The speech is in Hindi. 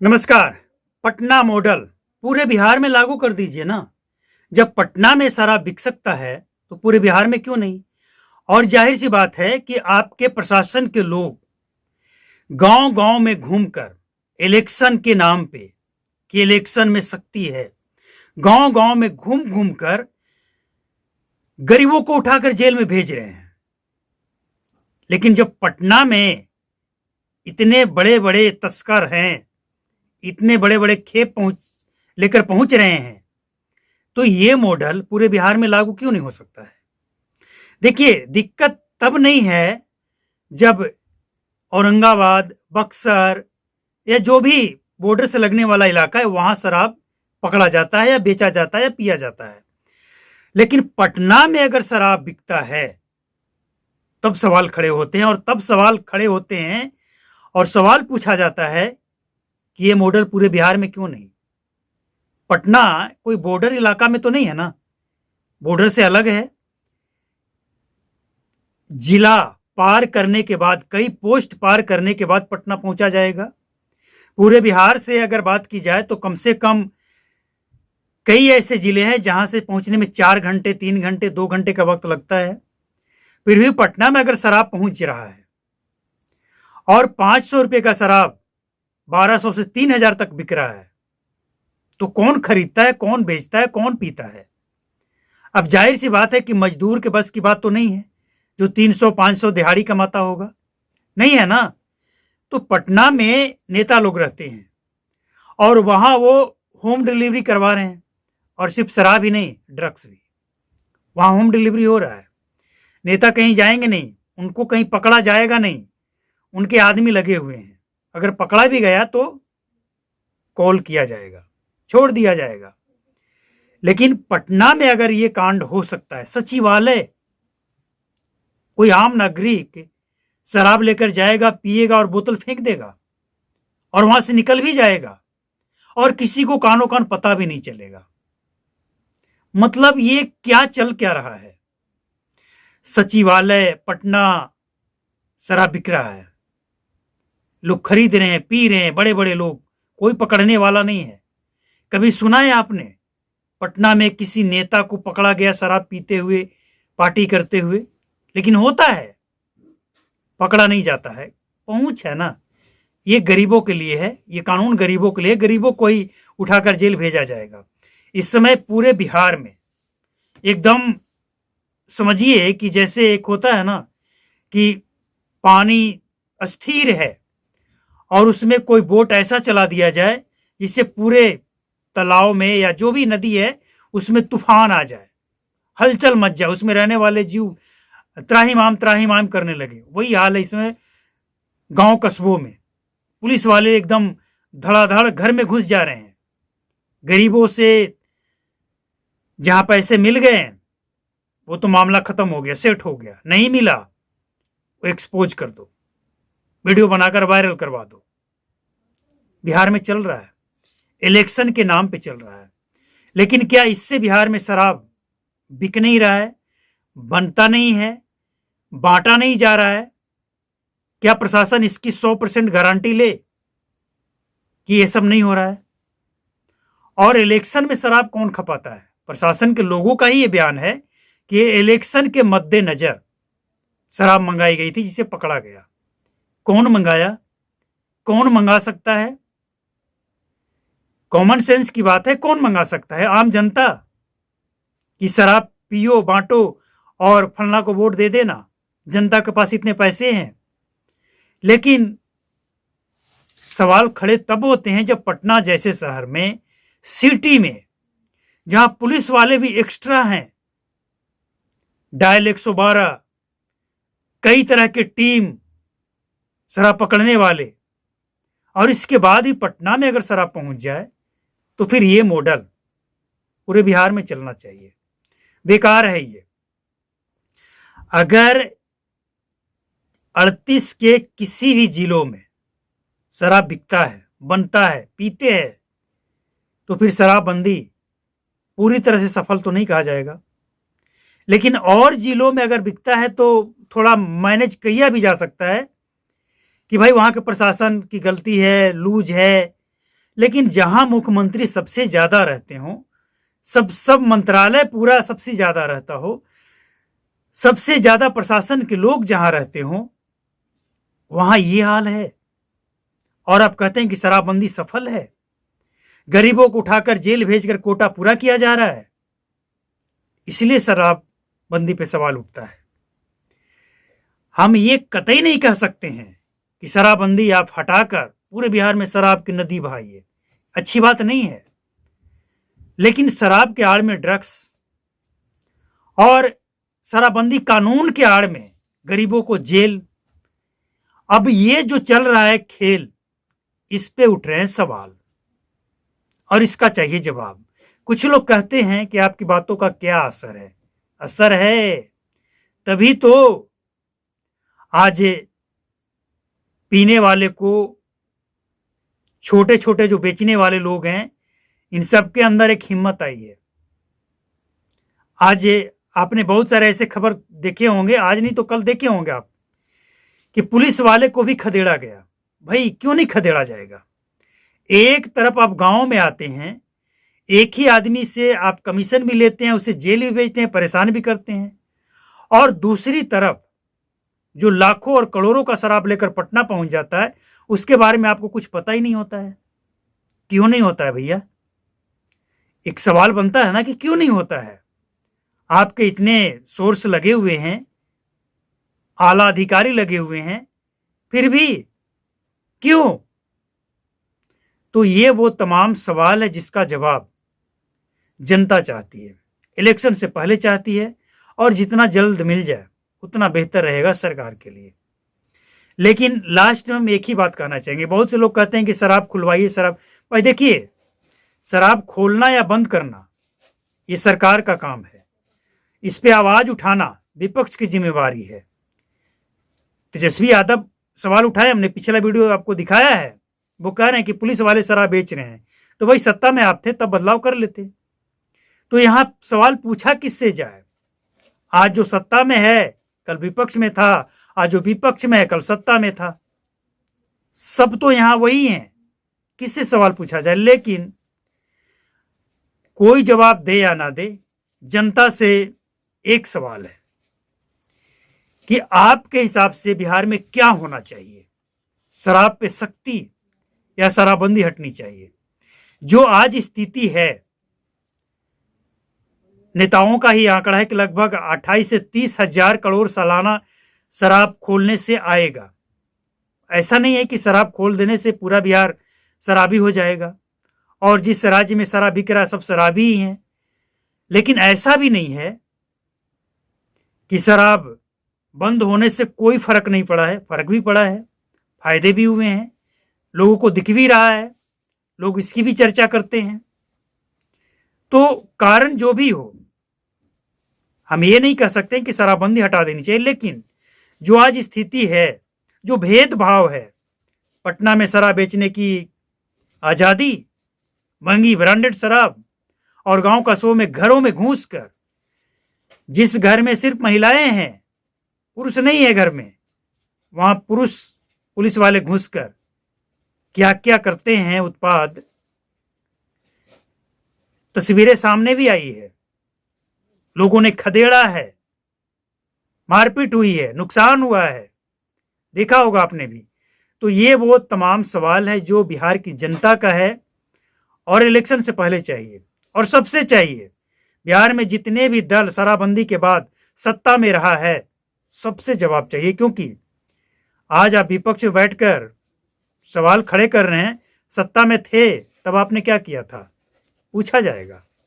नमस्कार। पटना मॉडल पूरे बिहार में लागू कर दीजिए ना। जब पटना में शराब बिक सकता है तो पूरे बिहार में क्यों नहीं। और जाहिर सी बात है कि आपके प्रशासन के लोग गांव गांव में घूमकर इलेक्शन के नाम पे, कि इलेक्शन में शक्ति है, गांव गांव में घूम घूम कर गरीबों को उठाकर जेल में भेज रहे हैं। लेकिन जब पटना में इतने बड़े बड़े तस्कर हैं, इतने बड़े बड़े खेप लेकर पहुंच रहे हैं, तो ये मॉडल पूरे बिहार में लागू क्यों नहीं हो सकता है। देखिए, दिक्कत तब नहीं है जब औरंगाबाद, बक्सर या जो भी बॉर्डर से लगने वाला इलाका है वहां शराब पकड़ा जाता है या बेचा जाता है या पिया जाता है। लेकिन पटना में अगर शराब बिकता है तब सवाल खड़े होते हैं, और तब सवाल खड़े होते हैं और सवाल पूछा जाता है कि ये मॉडल पूरे बिहार में क्यों नहीं। पटना कोई बॉर्डर इलाका में तो नहीं है ना, बॉर्डर से अलग है। जिला पार करने के बाद, कई पोस्ट पार करने के बाद पटना पहुंचा जाएगा। पूरे बिहार से अगर बात की जाए तो कम से कम कई ऐसे जिले हैं जहां से पहुंचने में 4 घंटे, 3 घंटे, 2 घंटे का वक्त लगता है। फिर भी पटना में अगर शराब पहुंच रहा है और 500 रुपए का शराब 1200 से 3000 तक बिक रहा है, तो कौन खरीदता है, कौन बेचता है, कौन पीता है। अब जाहिर सी बात है कि मजदूर के बस की बात तो नहीं है जो 300-500 दिहाड़ी कमाता होगा, नहीं है ना। तो पटना में नेता लोग रहते हैं और वहां वो होम डिलीवरी करवा रहे हैं, और सिर्फ शराब ही नहीं, ड्रग्स भी वहां होम डिलीवरी हो रहा है। नेता कहीं जाएंगे नहीं, उनको कहीं पकड़ा जाएगा नहीं, उनके आदमी लगे हुए हैं। अगर पकड़ा भी गया तो कॉल किया जाएगा, छोड़ दिया जाएगा। लेकिन पटना में अगर ये कांड हो सकता है, सचिवालय, कोई आम नागरिक शराब लेकर जाएगा, पिएगा और बोतल फेंक देगा और वहां से निकल भी जाएगा और किसी को कानो कान पता भी नहीं चलेगा। मतलब ये क्या चल क्या रहा है। सचिवालय पटना, शराब बिक रहा है, लोग खरीद रहे हैं, पी रहे हैं, बड़े बड़े लोग, कोई पकड़ने वाला नहीं है। कभी सुना है आपने पटना में किसी नेता को पकड़ा गया शराब पीते हुए, पार्टी करते हुए? लेकिन होता है, पकड़ा नहीं जाता है। पहुंच है ना, ये गरीबों के लिए है, ये कानून गरीबों के लिए, गरीबों को ही उठाकर जेल भेजा जाएगा। इस समय पूरे बिहार में एकदम समझिए कि जैसे एक होता है ना कि पानी अस्थिर है और उसमें कोई बोट ऐसा चला दिया जाए जिससे पूरे तालाब में या जो भी नदी है उसमें तूफान आ जाए, हलचल मच जाए, उसमें रहने वाले जीव त्राहिमाम करने लगे। वही हाल है इसमें। गांव कस्बों में पुलिस वाले एकदम धड़ाधड़ घर में घुस जा रहे हैं। गरीबों से जहां पैसे मिल गए वो तो मामला खत्म हो गया, सेट हो गया। नहीं मिला वो एक्सपोज कर दो, वीडियो बनाकर वायरल करवा दो। बिहार में चल रहा है, इलेक्शन के नाम पे चल रहा है। लेकिन क्या इससे बिहार में शराब बिक नहीं रहा है, बनता नहीं है, बांटा नहीं जा रहा है? क्या प्रशासन इसकी 100% गारंटी ले कि यह सब नहीं हो रहा है? और इलेक्शन में शराब कौन खपाता है? प्रशासन के लोगों का ही यह बयान है कि इलेक्शन के मद्देनजर शराब मंगाई गई थी जिसे पकड़ा गया। कौन मंगाया, कौन मंगा सकता है? कॉमन सेंस की बात है, कौन मंगा सकता है? आम जनता कि शराब पियो, बांटो और फलना को वोट दे देना। जनता के पास इतने पैसे हैं। लेकिन सवाल खड़े तब होते हैं जब पटना जैसे शहर में, सिटी में, जहां पुलिस वाले भी एक्स्ट्रा हैं, डायल 112, कई तरह के टीम शराब पकड़ने वाले, और इसके बाद ही पटना में अगर शराब पहुंच जाए तो फिर ये मॉडल पूरे बिहार में चलना चाहिए। बेकार है ये। अगर 38 के किसी भी जिलों में शराब बिकता है, बनता है, पीते हैं, तो फिर शराबबंदी पूरी तरह से सफल तो नहीं कहा जाएगा। लेकिन और जिलों में अगर बिकता है तो थोड़ा मैनेज किया भी जा सकता है कि भाई वहां के प्रशासन की गलती है, लूज है, लेकिन जहां मुख्यमंत्री सबसे ज्यादा रहते हो, सब मंत्रालय पूरा सबसे ज्यादा रहता हो, सबसे ज्यादा प्रशासन के लोग जहां रहते हो, वहां ये हाल है। और आप कहते हैं कि शराबबंदी सफल है, गरीबों को उठाकर जेल भेजकर कोटा पूरा किया जा रहा है। इसलिए शराबबंदी पे सवाल उठता है। हम ये कतई नहीं कह सकते हैं कि शराबबंदी आप हटाकर पूरे बिहार में शराब की नदी बहाइए, अच्छी बात नहीं है। लेकिन शराब के आड़ में ड्रग्स और शराबबंदी कानून के आड़ में गरीबों को जेल, अब ये जो चल रहा है खेल, इस पे उठ रहे हैं सवाल और इसका चाहिए जवाब। कुछ लोग कहते हैं कि आपकी बातों का क्या असर है? असर है तभी तो आज पीने वाले को, छोटे छोटे जो बेचने वाले लोग हैं, इन सब के अंदर एक हिम्मत आई है। आज आपने बहुत सारे ऐसे खबर देखे होंगे, आज नहीं तो कल देखे होंगे आप, कि पुलिस वाले को भी खदेड़ा गया। भाई क्यों नहीं खदेड़ा जाएगा? एक तरफ आप गांव में आते हैं, एक ही आदमी से आप कमीशन भी लेते हैं, उसे जेल भी भेजते हैं, परेशान भी करते हैं, और दूसरी तरफ जो लाखों और करोड़ों का शराब लेकर पटना पहुंच जाता है, उसके बारे में आपको कुछ पता ही नहीं होता है। क्यों नहीं होता है भैया? एक सवाल बनता है ना कि क्यों नहीं होता है? आपके इतने सोर्स लगे हुए हैं, आला अधिकारी लगे हुए हैं, फिर भी क्यों? तो ये वो तमाम सवाल है जिसका जवाब जनता चाहती है, इलेक्शन से पहले चाहती है, और जितना जल्द मिल जाए उतना बेहतर रहेगा सरकार के लिए। लेकिन लास्ट में हम एक ही बात कहना चाहेंगे। बहुत से लोग कहते हैं कि शराब खुलवाइए, शराब। भाई देखिए, शराब खोलना या बंद करना ये सरकार का काम है, इस पे आवाज उठाना विपक्ष की जिम्मेवारी है। तेजस्वी यादव सवाल उठाए, हमने पिछला वीडियो आपको दिखाया है, वो कह रहे हैं कि पुलिस वाले शराब बेच रहे हैं। तो भाई सत्ता में आप थे तब बदलाव कर लेते। तो यहां सवाल पूछा किससे जाए? आज जो सत्ता में है कल विपक्ष में था, आज जो विपक्ष में है कल सत्ता में था। सब तो यहां वही हैं, किससे सवाल पूछा जाए? लेकिन कोई जवाब दे या ना दे, जनता से एक सवाल है कि आपके हिसाब से बिहार में क्या होना चाहिए? शराब पे सख्ती या शराबबंदी हटनी चाहिए? जो आज स्थिति है, नेताओं का ही आंकड़ा है कि लगभग 28 से 30 हजार करोड़ सालाना शराब खोलने से आएगा। ऐसा नहीं है कि शराब खोल देने से पूरा बिहार शराबी हो जाएगा और जिस राज्य में शराब बिक रहा है सब शराबी ही हैं। लेकिन ऐसा भी नहीं है कि शराब बंद होने से कोई फर्क नहीं पड़ा है, फर्क भी पड़ा है, फायदे भी हुए हैं, लोगों को दिख भी रहा है, लोग इसकी भी चर्चा करते हैं। तो कारण जो भी हो, हम ये नहीं कह सकते कि शराबबंदी हटा देनी चाहिए। लेकिन जो आज स्थिति है, जो भेदभाव है, पटना में शराब बेचने की आजादी, महंगी ब्रांडेड शराब, और गांव कस्बों में घरों में घुसकर, जिस घर में सिर्फ महिलाएं हैं, पुरुष नहीं है घर में, वहां पुरुष पुलिस वाले घुसकर क्या क्या करते हैं उत्पाद, तस्वीरें सामने भी आई है। लोगों ने खदेड़ा है, मारपीट हुई है, नुकसान हुआ है, देखा होगा आपने भी। तो ये वो तमाम सवाल है जो बिहार की जनता का है और इलेक्शन से पहले चाहिए। और सबसे चाहिए, बिहार में जितने भी दल शराबबंदी के बाद सत्ता में रहा है, सबसे जवाब चाहिए। क्योंकि आज आप विपक्ष में बैठकर सवाल खड़े कर रहे हैं, सत्ता में थे तब आपने क्या किया था, पूछा जाएगा।